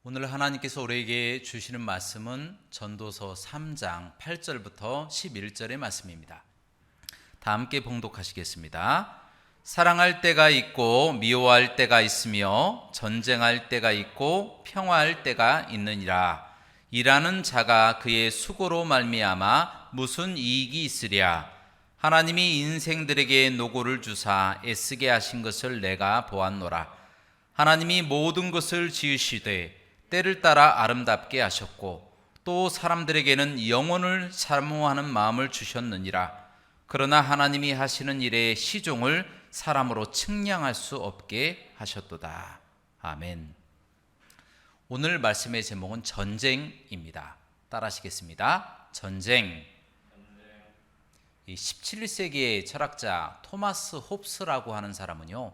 오늘 하나님께서 우리에게 주시는 말씀은 전도서 3장 8절부터 11절의 말씀입니다. 다 함께 봉독하시겠습니다. 사랑할 때가 있고 미워할 때가 있으며 전쟁할 때가 있고 평화할 때가 있느니라. 일하는 자가 그의 수고로 말미암아 무슨 이익이 있으랴. 하나님이 인생들에게 노고를 주사 애쓰게 하신 것을 내가 보았노라. 하나님이 모든 것을 지으시되 때를 따라 아름답게 하셨고 또 사람들에게는 영혼을 사모하는 마음을 주셨느니라. 그러나 하나님이 하시는 일의 시종을 사람으로 측량할 수 없게 하셨도다. 아멘. 오늘 말씀의 제목은 전쟁입니다. 따라하시겠습니다. 전쟁. 이 17세기의 철학자 토마스 홉스라고 하는 사람은요,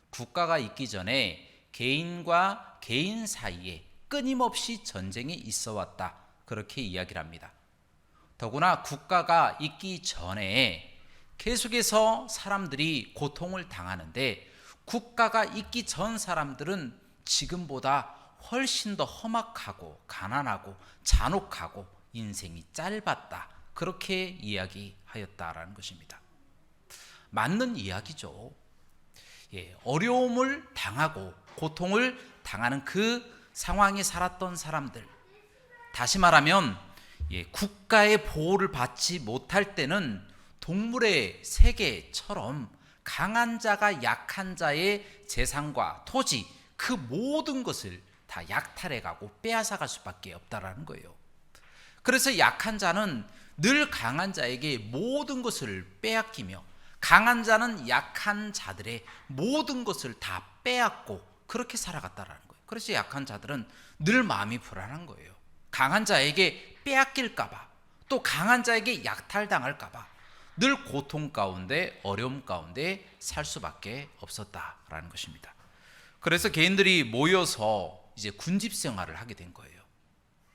국가가 있기 전에 개인과 개인 사이에 끊임없이 전쟁이 있어 왔다, 그렇게 이야기를 합니다. 더구나 국가가 있기 전에 계속해서 사람들이 고통을 당하는데, 국가가 있기 전 사람들은 지금보다 훨씬 더 험악하고 가난하고 잔혹하고 인생이 짧았다, 그렇게 이야기하였다라는 것입니다. 맞는 이야기죠. 어려움을 당하고 고통을 당하는 그 상황에 살았던 사람들, 다시 말하면 국가의 보호를 받지 못할 때는 동물의 세계처럼 강한 자가 약한 자의 재산과 토지, 그 모든 것을 다 약탈해가고 빼앗아갈 수밖에 없다라는 거예요. 그래서 약한 자는 늘 강한 자에게 모든 것을 빼앗기며, 강한 자는 약한 자들의 모든 것을 다 빼앗고 그렇게 살아갔다라는 거예요. 그래서 약한 자들은 늘 마음이 불안한 거예요. 강한 자에게 빼앗길까봐, 또 강한 자에게 약탈당할까봐 늘 고통 가운데, 어려움 가운데 살 수밖에 없었다라는 것입니다. 그래서 개인들이 모여서 이제 군집 생활을 하게 된 거예요.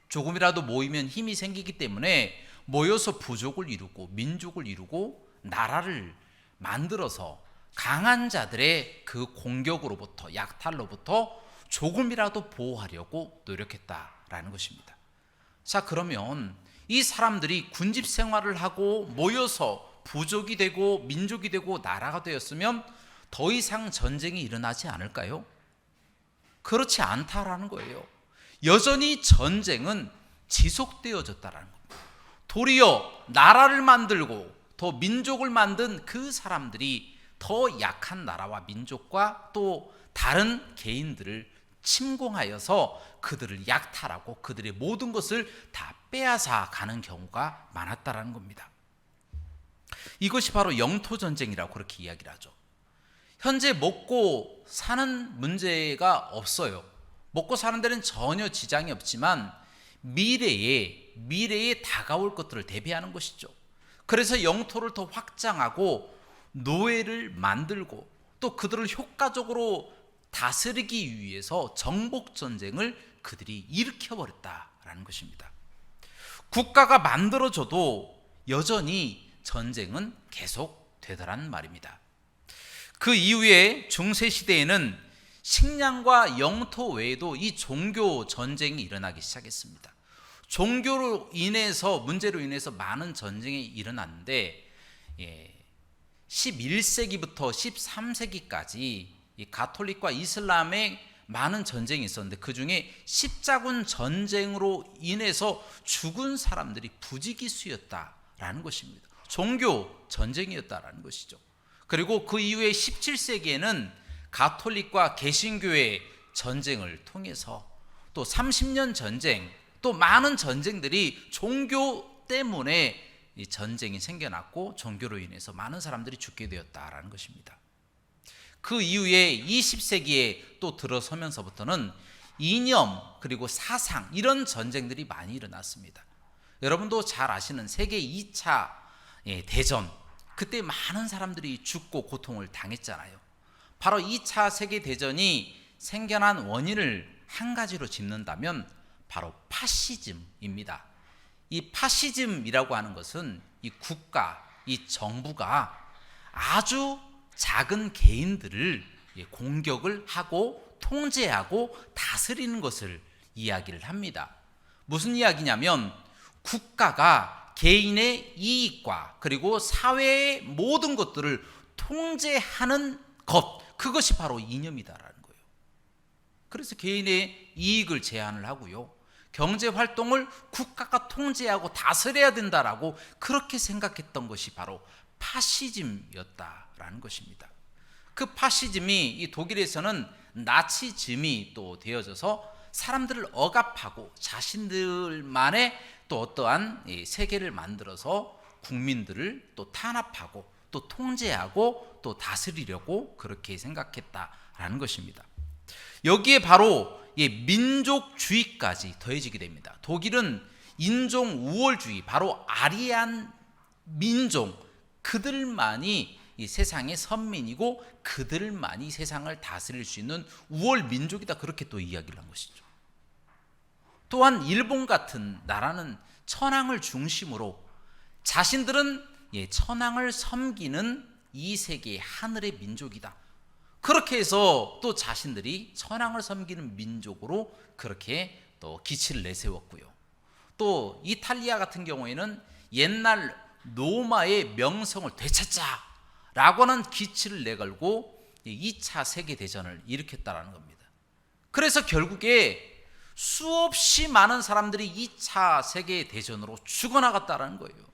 조금이라도 모이면 힘이 생기기 때문에 모여서 부족을 이루고 민족을 이루고 나라를 만들어서 강한 자들의 그 공격으로부터, 약탈로부터 조금이라도 보호하려고 노력했다라는 것입니다. 자, 그러면 이 사람들이 군집 생활을 하고 모여서 부족이 되고 민족이 되고 나라가 되었으면 더 이상 전쟁이 일어나지 않을까요? 그렇지 않다라는 거예요. 여전히 전쟁은 지속되어졌다라는 겁니다. 도리어 나라를 만들고 더 민족을 만든 그 사람들이 더 약한 나라와 민족과 또 다른 개인들을 침공하여서 그들을 약탈하고 그들의 모든 것을 다 빼앗아 가는 경우가 많았다라는 겁니다. 이것이 바로 영토전쟁이라고 그렇게 이야기를 하죠. 현재 먹고 사는 문제가 없어요. 먹고 사는 데는 전혀 지장이 없지만 미래에 다가올 것들을 대비하는 것이죠. 그래서 영토를 더 확장하고 노예를 만들고 또 그들을 효과적으로 다스리기 위해서 정복전쟁을 그들이 일으켜버렸다라는 것입니다. 국가가 만들어져도 여전히 전쟁은 계속되더라는 말입니다. 그 이후에 중세시대에는 식량과 영토 외에도 이 종교 전쟁이 일어나기 시작했습니다. 종교로 인해서, 문제로 인해서 많은 전쟁이 일어났는데 11세기부터 13세기까지 이 가톨릭과 이슬람의 많은 전쟁이 있었는데, 그 중에 십자군 전쟁으로 인해서 죽은 사람들이 부지기수였다라는 것입니다. 종교 전쟁이었다라는 것이죠. 그리고 그 이후에 17세기에는 가톨릭과 개신교의 전쟁을 통해서 또 30년 전쟁, 또 많은 전쟁들이 종교 때문에 이 전쟁이 생겨났고 종교로 인해서 많은 사람들이 죽게 되었다라는 것입니다. 그 이후에 20세기에 또 들어서면서부터는 이념 그리고 사상, 이런 전쟁들이 많이 일어났습니다. 여러분도 잘 아시는 세계 2차 대전, 그때 많은 사람들이 죽고 고통을 당했잖아요. 바로 2차 세계대전이 생겨난 원인을 한 가지로 짚는다면 바로 파시즘입니다. 이 파시즘이라고 하는 것은 이 국가, 이 정부가 아주 작은 개인들을 공격을 하고 통제하고 다스리는 것을 이야기를 합니다. 무슨 이야기냐면 국가가 개인의 이익과 그리고 사회의 모든 것들을 통제하는 것, 그것이 바로 이념이다라는 거예요. 그래서 개인의 이익을 제한을 하고요, 경제 활동을 국가가 통제하고 다스려야 된다라고 그렇게 생각했던 것이 바로 파시즘이었다라는 것입니다. 그 파시즘이 이 독일에서는 나치즘이 또 되어져서 사람들을 억압하고 자신들만의 또 어떠한 세계를 만들어서 국민들을 또 탄압하고 또 통제하고 또 다스리려고 그렇게 생각했다라는 것입니다. 여기에 바로 민족주의까지 더해지게 됩니다. 독일은 인종 우월주의, 바로 아리안 민족, 그들만이 이 세상의 선민이고 그들만이 세상을 다스릴 수 있는 우월 민족이다, 그렇게 또 이야기를 한 것이죠. 또한 일본 같은 나라는 천황을 중심으로 자신들은 천황을 섬기는 이 세계의 하늘의 민족이다, 그렇게 해서 또 자신들이 천황을 섬기는 민족으로 그렇게 또 기치를 내세웠고요. 또 이탈리아 같은 경우에는 옛날 로마의 명성을 되찾자라고 하는 기치를 내걸고 2차 세계대전을 일으켰다는 겁니다. 그래서 결국에 수없이 많은 사람들이 2차 세계대전으로 죽어나갔다는 거예요.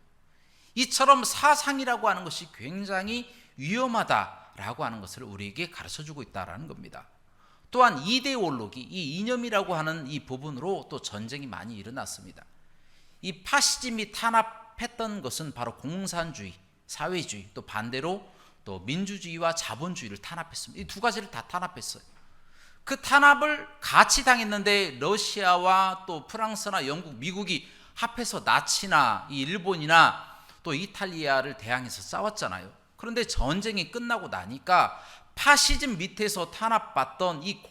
이처럼 사상이라고 하는 것이 굉장히 위험하다라고 하는 것을 우리에게 가르쳐주고 있다는 겁니다. 또한 이데올로기, 이 이념이라고 하는 이 부분으로 또 전쟁이 많이 일어났습니다. 이 파시즘이 탄압했던 것은 바로 공산주의, 사회주의, 또 반대로 또 민주주의와 자본주의를 탄압했습니다. 이 두 가지를 다 탄압했어요. 그 탄압을 같이 당했는데 러시아와 또 프랑스나 영국, 미국이 합해서 나치나 이 일본이나 또 이탈리아를 대항해서 싸웠잖아요. 그런데 전쟁이 끝나고 나니까 파시즘 밑에서 탄압받던 이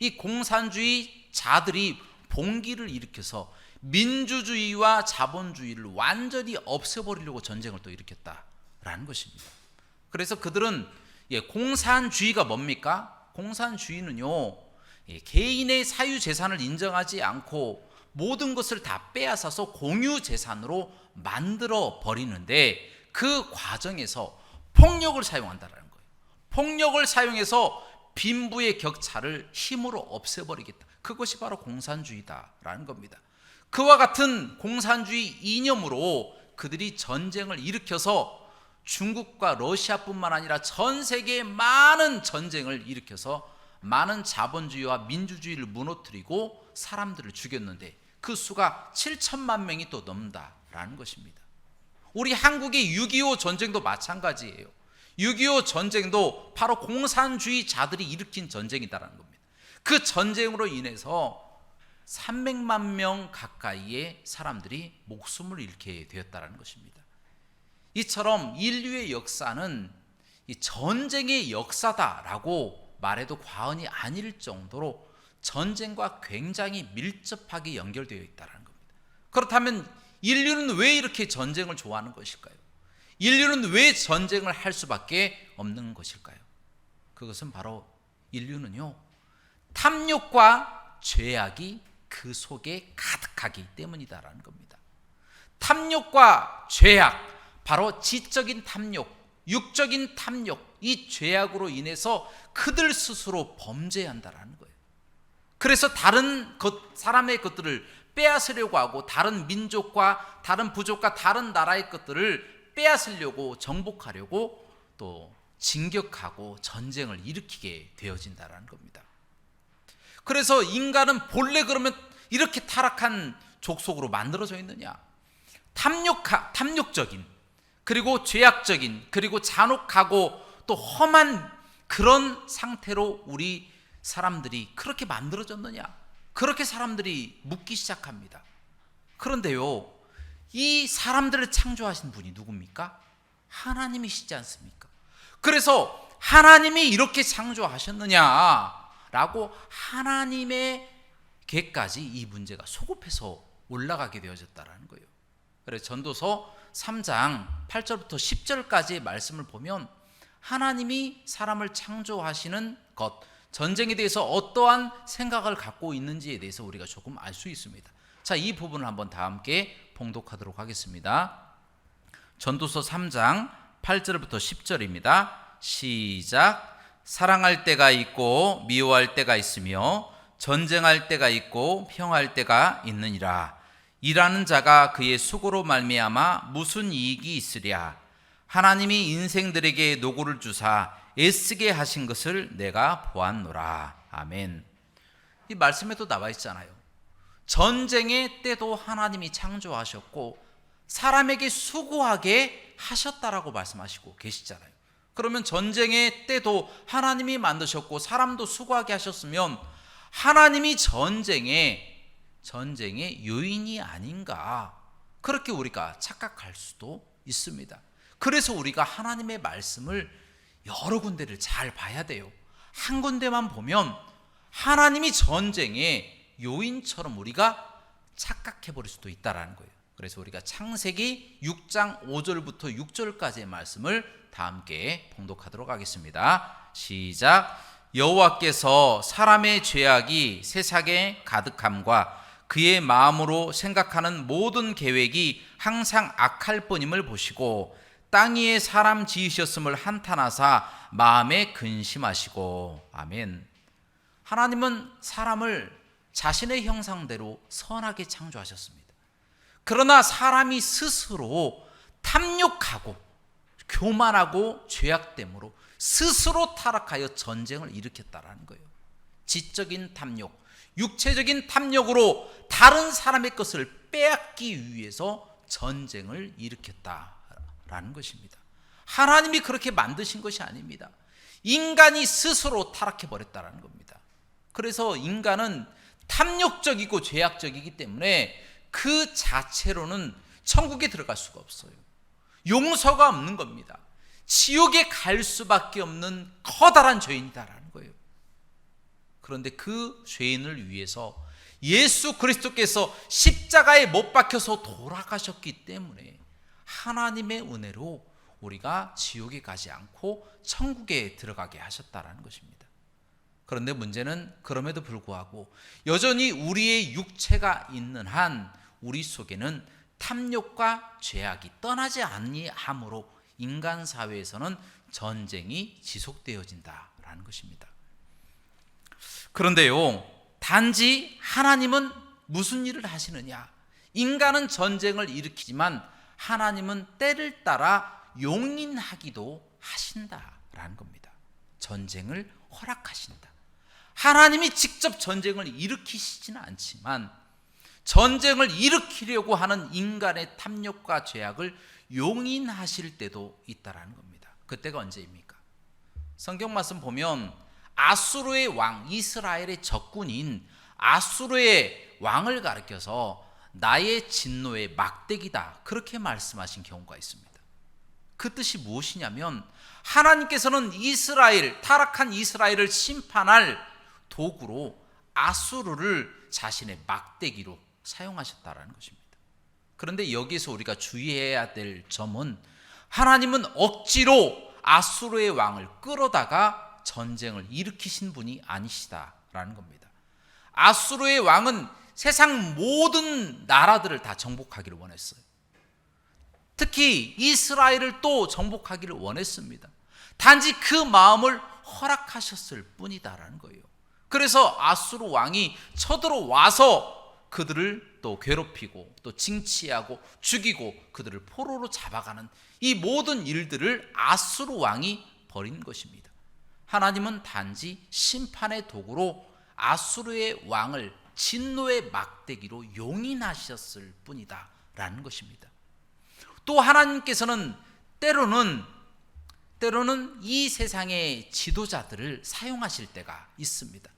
공산주의자들이 봉기를 일으켜서 민주주의와 자본주의를 완전히 없애버리려고 전쟁을 또 일으켰다라는 것입니다. 그래서 그들은 공산주의가 뭡니까? 공산주의는요, 개인의 사유재산을 인정하지 않고 모든 것을 다 빼앗아서 공유재산으로 만들어 버리는데 그 과정에서 폭력을 사용한다는 거예요. 폭력을 사용해서 빈부의 격차를 힘으로 없애버리겠다. 그것이 바로 공산주의다라는 겁니다. 그와 같은 공산주의 이념으로 그들이 전쟁을 일으켜서 중국과 러시아뿐만 아니라 전 세계에 많은 전쟁을 일으켜서 많은 자본주의와 민주주의를 무너뜨리고 사람들을 죽였는데 그 수가 7천만 명이 또 넘는다라는 것입니다. 우리 한국의 6.25 전쟁도 마찬가지예요. 6.25 전쟁도 바로 공산주의자들이 일으킨 전쟁이다라는 겁니다. 그 전쟁으로 인해서 300만 명 가까이의 사람들이 목숨을 잃게 되었다는 것입니다. 이처럼 인류의 역사는 이 전쟁의 역사다라고 말해도 과언이 아닐 정도로 전쟁과 굉장히 밀접하게 연결되어 있다는 겁니다. 그렇다면 인류는 왜 이렇게 전쟁을 좋아하는 것일까요? 인류는 왜 전쟁을 할 수밖에 없는 것일까요? 그것은 바로 인류는요, 탐욕과 죄악이 그 속에 가득하기 때문이다라는 겁니다. 탐욕과 죄악, 바로 지적인 탐욕, 육적인 탐욕, 이 죄악으로 인해서 그들 스스로 범죄한다라는 거예요. 그래서 다른 사람의 것들을 빼앗으려고 하고 다른 민족과 다른 부족과 다른 나라의 것들을 빼앗으려고 정복하려고 또 진격하고 전쟁을 일으키게 되어진다라는 겁니다. 그래서 인간은 본래 그러면 이렇게 타락한 족속으로 만들어져 있느냐? 탐욕적인, 그리고 죄악적인, 그리고 잔혹하고 또 험한 그런 상태로 우리 사람들이 그렇게 만들어졌느냐? 그렇게 사람들이 묻기 시작합니다. 그런데요, 이 사람들을 창조하신 분이 누굽니까? 하나님이시지 않습니까? 그래서 하나님이 이렇게 창조하셨느냐라고 하나님에게까지 이 문제가 소급해서 올라가게 되어졌다는 거예요. 그래서 전도서 3장 8절부터 10절까지의 말씀을 보면 하나님이 사람을 창조하시는 것, 전쟁에 대해서 어떠한 생각을 갖고 있는지에 대해서 우리가 조금 알 수 있습니다. 자, 이 부분을 한번 다 함께 봉독하도록 하겠습니다. 전도서 3장 8절부터 10절입니다. 시작. 사랑할 때가 있고 미워할 때가 있으며 전쟁할 때가 있고 평화할 때가 있느니라. 일하는 자가 그의 수고로 말미암아 무슨 이익이 있으랴. 하나님이 인생들에게 노고를 주사 애쓰게 하신 것을 내가 보았노라. 아멘. 이 말씀에도 나와 있잖아요. 전쟁의 때도 하나님이 창조하셨고 사람에게 수고하게 하셨다라고 말씀하시고 계시잖아요. 그러면 전쟁의 때도 하나님이 만드셨고 사람도 수고하게 하셨으면 하나님이 전쟁의 요인이 아닌가, 그렇게 우리가 착각할 수도 있습니다. 그래서 우리가 하나님의 말씀을 여러 군데를 잘 봐야 돼요. 한 군데만 보면 하나님이 전쟁의 요인처럼 우리가 착각해버릴 수도 있다는 거예요. 그래서 우리가 창세기 6장 5절부터 6절까지의 말씀을 다 함께 봉독하도록 하겠습니다. 시작. 여호와께서 사람의 죄악이 세상에 가득함과 그의 마음으로 생각하는 모든 계획이 항상 악할 뿐임을 보시고 땅 위에 사람 지으셨음을 한탄하사 마음에 근심하시고. 아멘. 하나님은 사람을 자신의 형상대로 선하게 창조하셨습니다. 그러나 사람이 스스로 탐욕하고 교만하고 죄악됨으로 스스로 타락하여 전쟁을 일으켰다라는 거예요. 지적인 탐욕, 육체적인 탐욕으로 다른 사람의 것을 빼앗기 위해서 전쟁을 일으켰다라는 것입니다. 하나님이 그렇게 만드신 것이 아닙니다. 인간이 스스로 타락해버렸다는 겁니다. 그래서 인간은 탐욕적이고 죄악적이기 때문에 그 자체로는 천국에 들어갈 수가 없어요. 용서가 없는 겁니다. 지옥에 갈 수밖에 없는 커다란 죄인이다라는 거예요. 그런데 그 죄인을 위해서 예수 그리스도께서 십자가에 못 박혀서 돌아가셨기 때문에 하나님의 은혜로 우리가 지옥에 가지 않고 천국에 들어가게 하셨다라는 것입니다. 그런데 문제는 그럼에도 불구하고 여전히 우리의 육체가 있는 한 우리 속에는 탐욕과 죄악이 떠나지 아니함으로 인간 사회에서는 전쟁이 지속되어진다라는 것입니다. 그런데요, 단지 하나님은 무슨 일을 하시느냐? 인간은 전쟁을 일으키지만 하나님은 때를 따라 용인하기도 하신다라는 겁니다. 전쟁을 허락하신다. 하나님이 직접 전쟁을 일으키시지는 않지만 전쟁을 일으키려고 하는 인간의 탐욕과 죄악을 용인하실 때도 있다라는 겁니다. 그때가 언제입니까? 성경 말씀 보면 아수르의 왕, 이스라엘의 적군인 아수르의 왕을 가리켜서 나의 진노의 막대기다, 그렇게 말씀하신 경우가 있습니다. 그 뜻이 무엇이냐면 하나님께서는 타락한 이스라엘을 심판할 도구로 아수르를 자신의 막대기로 사용하셨다라는 것입니다. 그런데 여기서 우리가 주의해야 될 점은 하나님은 억지로 아수르의 왕을 끌어다가 전쟁을 일으키신 분이 아니시다라는 겁니다. 아수르의 왕은 세상 모든 나라들을 다 정복하기를 원했어요. 특히 이스라엘을 또 정복하기를 원했습니다. 단지 그 마음을 허락하셨을 뿐이다라는 거예요. 그래서 아수르 왕이 쳐들어와서 그들을 또 괴롭히고 또 징치하고 죽이고 그들을 포로로 잡아가는 이 모든 일들을 아수르 왕이 벌인 것입니다. 하나님은 단지 심판의 도구로 아수르의 왕을 진노의 막대기로 용인하셨을 뿐이다 라는 것입니다. 또 하나님께서는 때로는 이 세상의 지도자들을 사용하실 때가 있습니다.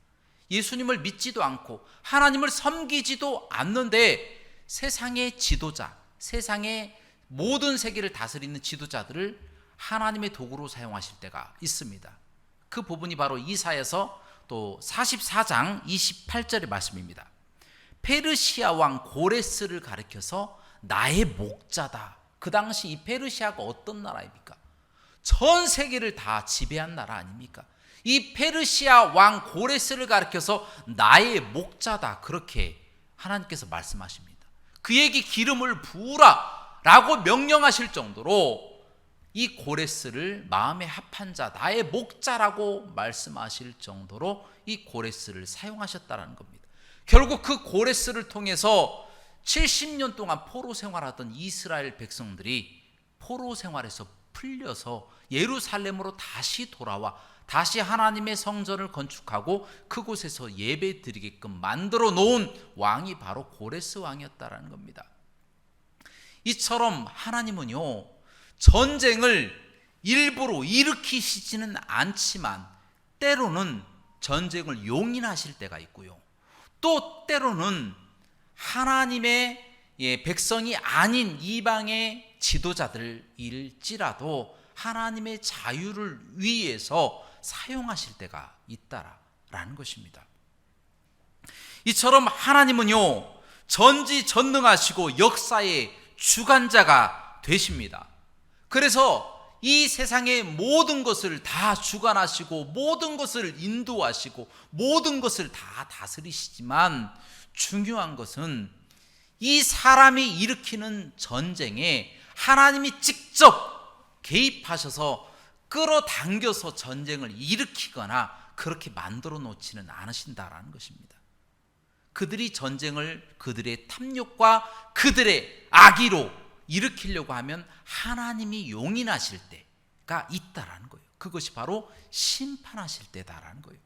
예수님을 믿지도 않고 하나님을 섬기지도 않는데 세상의 지도자, 세상의 모든 세계를 다스리는 지도자들을 하나님의 도구로 사용하실 때가 있습니다. 그 부분이 바로 이사야서 또 44장 28절의 말씀입니다. 페르시아 왕 고레스를 가리켜서 나의 목자다 그 당시 이 페르시아가 어떤 나라입니까? 전 세계를 다 지배한 나라 아닙니까? 이 페르시아 왕 고레스를 가리켜서 나의 목자다, 그렇게 하나님께서 말씀하십니다. 그에게 기름을 부으라 라고 명령하실 정도로 이 고레스를 마음에 합한 자, 나의 목자라고 말씀하실 정도로 이 고레스를 사용하셨다는 겁니다. 결국 그 고레스를 통해서 70년 동안 포로 생활하던 이스라엘 백성들이 포로 생활에서 풀려서 예루살렘으로 다시 돌아와 다시 하나님의 성전을 건축하고 그곳에서 예배 드리게끔 만들어 놓은 왕이 바로 고레스 왕이었다라는 겁니다. 이처럼 하나님은요, 전쟁을 일부러 일으키시지는 않지만 때로는 전쟁을 용인하실 때가 있고요, 또 때로는 하나님의 백성이 아닌 이방의 지도자들일지라도 하나님의 자유를 위해서 사용하실 때가 있다라는 것입니다. 이처럼 하나님은요, 전지전능하시고 역사의 주관자가 되십니다. 그래서 이 세상의 모든 것을 다 주관하시고 모든 것을 인도하시고 모든 것을 다 다스리시지만 중요한 것은 이 사람이 일으키는 전쟁에 하나님이 직접 개입하셔서 끌어당겨서 전쟁을 일으키거나 그렇게 만들어 놓지는 않으신다라는 것입니다. 그들이 전쟁을 그들의 탐욕과 그들의 악의로 일으키려고 하면 하나님이 용인하실 때가 있다라는 거예요. 그것이 바로 심판하실 때다라는 거예요.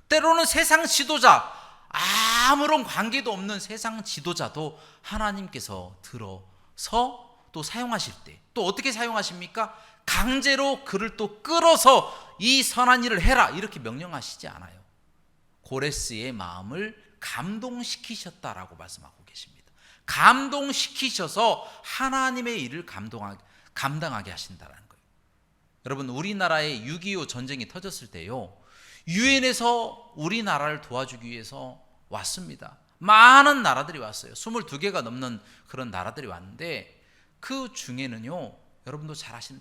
때로는 세상 지도자, 아무런 관계도 없는 세상 지도자도 하나님께서 들어서 또 사용하실 때, 또 어떻게 사용하십니까? 강제로 그를 또 끌어서 이 선한 일을 해라 이렇게 명령하시지 않아요. 고레스의 마음을 감동시키셨다라고 말씀하고 계십니다. 감동시키셔서 하나님의 일을 감당하게 하신다는 거예요. 여러분, 우리나라에 6.25 전쟁이 터졌을 때요, 유엔에서 우리나라를 도와주기 위해서 왔습니다. 많은 나라들이 왔어요. 22개가 넘는 그런 나라들이 왔는데 그 중에는요, 여러분도 잘 아시는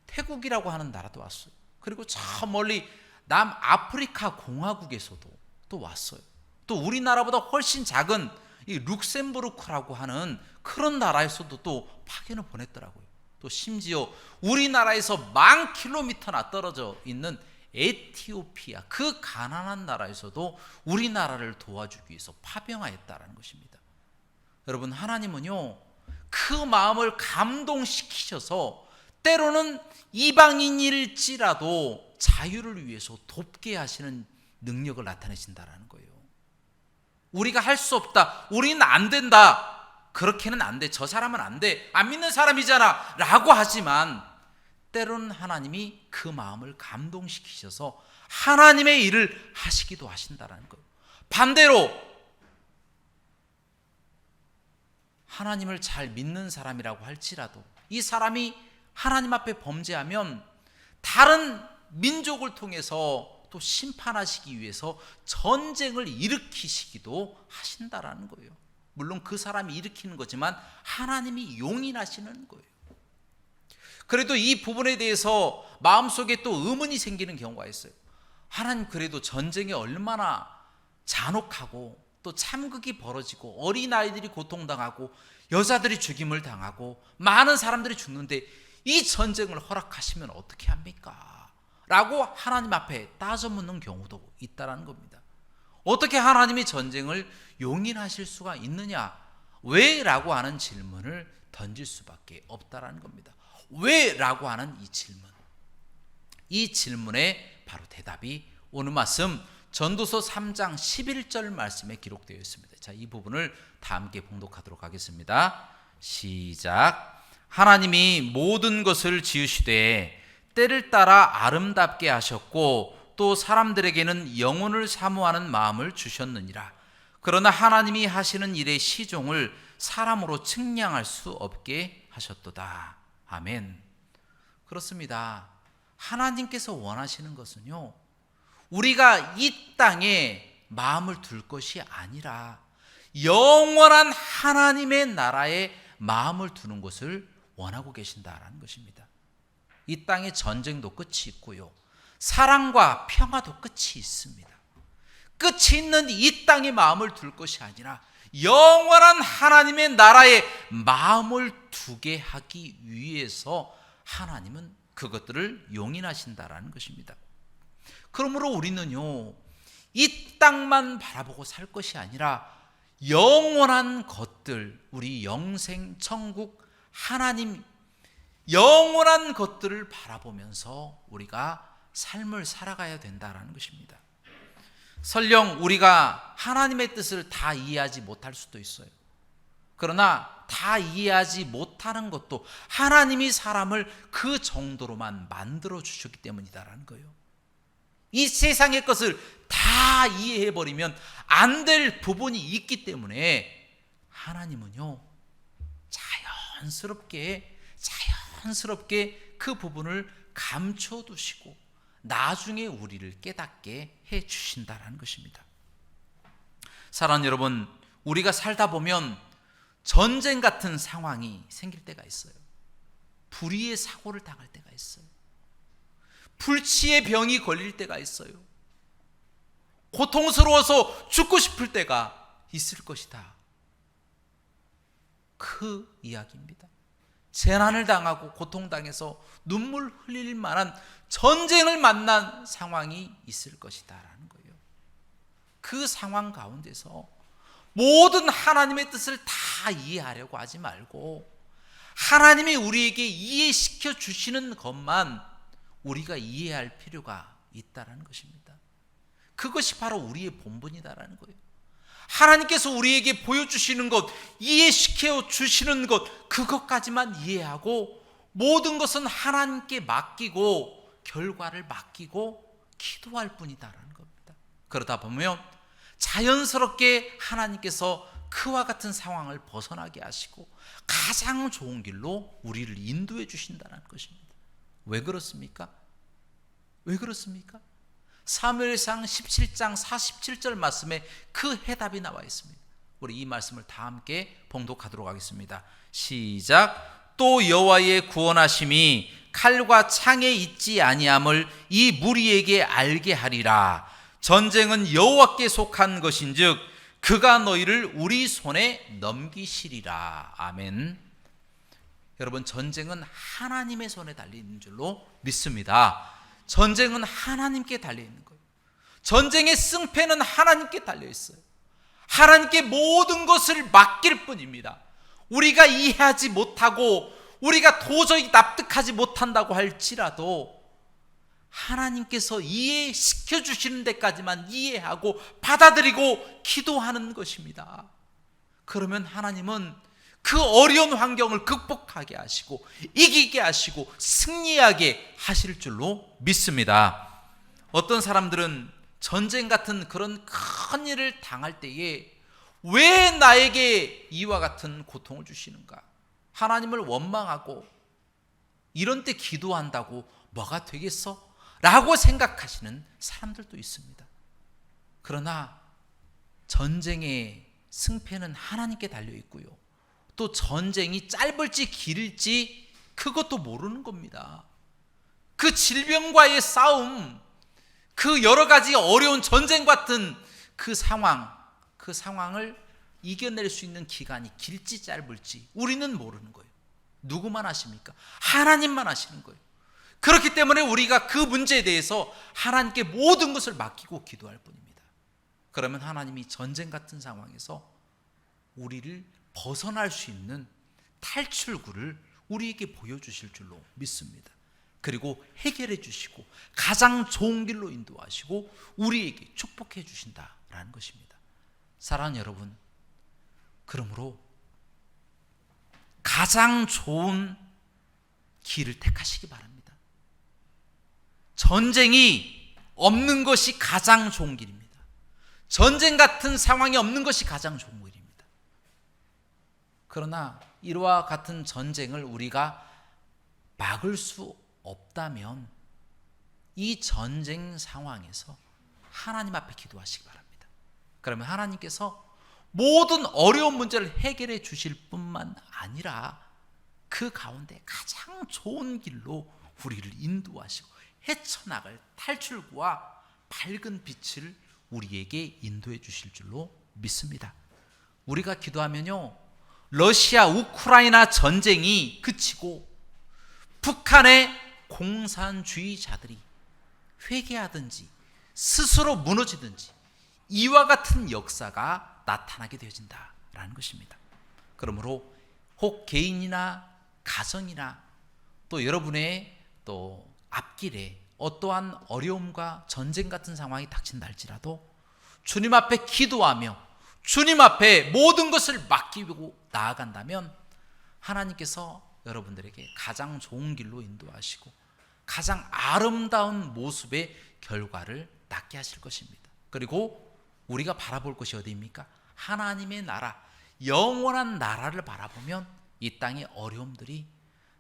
태국이라고 하는 나라도 왔어요. 그리고 저 멀리 남아프리카 공화국에서도 또 왔어요. 또 우리나라보다 훨씬 작은 이 룩셈부르크라고 하는 그런 나라에서도 또 파견을 보냈더라고요. 또 심지어 우리나라에서 10,000km나 떨어져 있는 에티오피아, 그 가난한 나라에서도 우리나라를 도와주기 위해서 파병하였다는 것입니다. 여러분, 하나님은요, 그 마음을 감동시키셔서 때로는 이방인일지라도 자유를 위해서 돕게 하시는 능력을 나타내신다는 거예요. 우리가 할 수 없다, 우리는 안 된다, 그렇게는 안 돼, 저 사람은 안 돼, 안 믿는 사람이잖아 라고 하지만 때로는 하나님이 그 마음을 감동시키셔서 하나님의 일을 하시기도 하신다는 거예요. 반대로 하나님을 잘 믿는 사람이라고 할지라도 이 사람이 하나님 앞에 범죄하면 다른 민족을 통해서 또 심판하시기 위해서 전쟁을 일으키시기도 하신다라는 거예요. 물론 그 사람이 일으키는 거지만 하나님이 용인하시는 거예요. 그래도 이 부분에 대해서 마음속에 또 의문이 생기는 경우가 있어요. 하나님, 그래도 전쟁이 얼마나 잔혹하고 또 참극이 벌어지고 어린아이들이 고통당하고 여자들이 죽임을 당하고 많은 사람들이 죽는데 이 전쟁을 허락하시면 어떻게 합니까? 라고 하나님 앞에 따져 묻는 경우도 있다는 겁니다. 어떻게 하나님이 전쟁을 용인하실 수가 있느냐? 왜? 라고 하는 질문을 던질 수밖에 없다는 겁니다. 왜? 라고 하는 이 질문에 바로 대답이 오늘 말씀 전도서 3장 11절 말씀에 기록되어 있습니다. 자, 이 부분을 다 함께 봉독하도록 하겠습니다. 시작. 하나님이 모든 것을 지으시되 때를 따라 아름답게 하셨고 또 사람들에게는 영혼을 사모하는 마음을 주셨느니라. 그러나 하나님이 하시는 일의 시종을 사람으로 측량할 수 없게 하셨도다. 아멘. 그렇습니다. 하나님께서 원하시는 것은요, 우리가 이 땅에 마음을 둘 것이 아니라 영원한 하나님의 나라에 마음을 두는 것을 원하고 계신다라는 것입니다. 이 땅의 전쟁도 끝이 있고요, 사랑과 평화도 끝이 있습니다. 끝이 있는 이 땅에 마음을 둘 것이 아니라 영원한 하나님의 나라에 마음을 두게 하기 위해서 하나님은 그것들을 용인하신다라는 것입니다. 그러므로 우리는요, 이 땅만 바라보고 살 것이 아니라 영원한 것들, 우리 영생 천국 하나님 영원한 것들을 바라보면서 우리가 삶을 살아가야 된다라는 것입니다. 설령 우리가 하나님의 뜻을 다 이해하지 못할 수도 있어요. 그러나 다 이해하지 못하는 것도 하나님이 사람을 그 정도로만 만들어 주셨기 때문이다라는 거예요. 이 세상의 것을 다 이해해버리면 안 될 부분이 있기 때문에 하나님은요, 자연스럽게 그 부분을 감춰두시고 나중에 우리를 깨닫게 해 주신다라는 것입니다. 사랑하는 여러분, 우리가 살다 보면 전쟁 같은 상황이 생길 때가 있어요. 불의의 사고를 당할 때가 있어요. 불치의 병이 걸릴 때가 있어요. 고통스러워서 죽고 싶을 때가 있을 것이다. 그 이야기입니다. 재난을 당하고 고통당해서 눈물 흘릴 만한 전쟁을 만난 상황이 있을 것이다 라는 거예요. 그 상황 가운데서 모든 하나님의 뜻을 다 이해하려고 하지 말고 하나님이 우리에게 이해시켜 주시는 것만 우리가 이해할 필요가 있다는 것입니다. 그것이 바로 우리의 본분이다라는 거예요. 하나님께서 우리에게 보여주시는 것, 이해시켜 주시는 것, 그것까지만 이해하고 모든 것은 하나님께 맡기고 결과를 맡기고 기도할 뿐이다라는 겁니다. 그러다 보면 자연스럽게 하나님께서 그와 같은 상황을 벗어나게 하시고 가장 좋은 길로 우리를 인도해 주신다는 것입니다. 왜 그렇습니까? 왜 그렇습니까? 사무엘상 17장 47절 말씀에 그 해답이 나와 있습니다. 우리 이 말씀을 다 함께 봉독하도록 하겠습니다. 시작. 또 여호와의 구원하심이 칼과 창에 있지 아니함을 이 무리에게 알게 하리라. 전쟁은 여호와께 속한 것인즉 그가 너희를 우리 손에 넘기시리라. 아멘. 여러분, 전쟁은 하나님의 손에 달려있는 줄로 믿습니다. 전쟁은 하나님께 달려있는 거예요. 전쟁의 승패는 하나님께 달려있어요. 하나님께 모든 것을 맡길 뿐입니다. 우리가 이해하지 못하고 우리가 도저히 납득하지 못한다고 할지라도 하나님께서 이해시켜 주시는 데까지만 이해하고 받아들이고 기도하는 것입니다. 그러면 하나님은 그 어려운 환경을 극복하게 하시고 이기게 하시고 승리하게 하실 줄로 믿습니다. 어떤 사람들은 전쟁 같은 그런 큰 일을 당할 때에 왜 나에게 이와 같은 고통을 주시는가? 하나님을 원망하고 이런 때 기도한다고 뭐가 되겠어? 라고 생각하시는 사람들도 있습니다. 그러나 전쟁의 승패는 하나님께 달려 있고요, 또 전쟁이 짧을지 길을지 그것도 모르는 겁니다. 그 질병과의 싸움, 그 여러 가지 어려운 전쟁 같은 그 상황을 이겨낼 수 있는 기간이 길지 짧을지 우리는 모르는 거예요. 누구만 아십니까? 하나님만 아시는 거예요. 그렇기 때문에 우리가 그 문제에 대해서 하나님께 모든 것을 맡기고 기도할 뿐입니다. 그러면 하나님이 전쟁 같은 상황에서 우리를 벗어날 수 있는 탈출구를 우리에게 보여주실 줄로 믿습니다. 그리고 해결해 주시고 가장 좋은 길로 인도하시고 우리에게 축복해 주신다라는 것입니다. 사랑하는 여러분, 그러므로 가장 좋은 길을 택하시기 바랍니다. 전쟁이 없는 것이 가장 좋은 길입니다. 전쟁 같은 상황이 없는 것이 가장 좋은 길입니다. 그러나 이와 같은 전쟁을 우리가 막을 수 없다면 이 전쟁 상황에서 하나님 앞에 기도하시기 바랍니다. 그러면 하나님께서 모든 어려운 문제를 해결해 주실 뿐만 아니라 그 가운데 가장 좋은 길로 우리를 인도하시고 헤쳐나갈 탈출구와 밝은 빛을 우리에게 인도해 주실 줄로 믿습니다. 우리가 기도하면요, 러시아 우크라이나 전쟁이 그치고 북한의 공산주의자들이 회개하든지 스스로 무너지든지 이와 같은 역사가 나타나게 되어진다라는 것입니다. 그러므로 혹 개인이나 가정이나 또 여러분의 또 앞길에 어떠한 어려움과 전쟁 같은 상황이 닥친다 할지라도 주님 앞에 기도하며 주님 앞에 모든 것을 맡기고 나아간다면 하나님께서 여러분들에게 가장 좋은 길로 인도하시고 가장 아름다운 모습의 결과를 낳게 하실 것입니다. 그리고 우리가 바라볼 것이 어디입니까? 하나님의 나라, 영원한 나라를 바라보면 이 땅의 어려움들이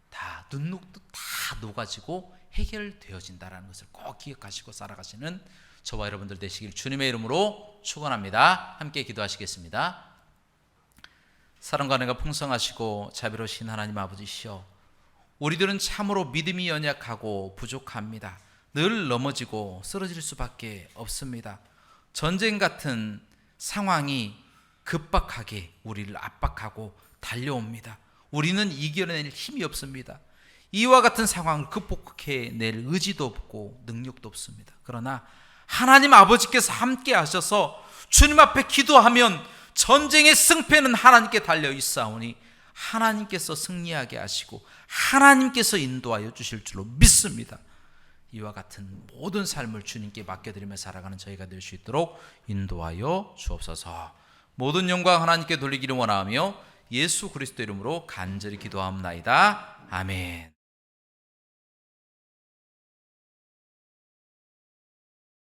다 눈녹듯 다 녹아지고 해결되어진다는 것을 꼭 기억하시고 살아가시는 저와 여러분들 되시길 주님의 이름으로 축원합니다. 함께 기도하시겠습니다. 사랑과 은혜가 풍성하시고 자비로우신 하나님 아버지시여, 우리들은 참으로 믿음이 연약하고 부족합니다. 늘 넘어지고 쓰러질 수밖에 없습니다. 전쟁 같은 상황이 급박하게 우리를 압박하고 달려옵니다. 우리는 이겨낼 힘이 없습니다. 이와 같은 상황을 극복해낼 의지도 없고 능력도 없습니다. 그러나 하나님 아버지께서 함께 하셔서 주님 앞에 기도하면 전쟁의 승패는 하나님께 달려 있사오니 하나님께서 승리하게 하시고 하나님께서 인도하여 주실 줄로 믿습니다. 이와 같은 모든 삶을 주님께 맡겨드리며 살아가는 저희가 될 수 있도록 인도하여 주옵소서. 모든 영광 하나님께 돌리기를 원하며 예수 그리스도 이름으로 간절히 기도하옵나이다. 아멘.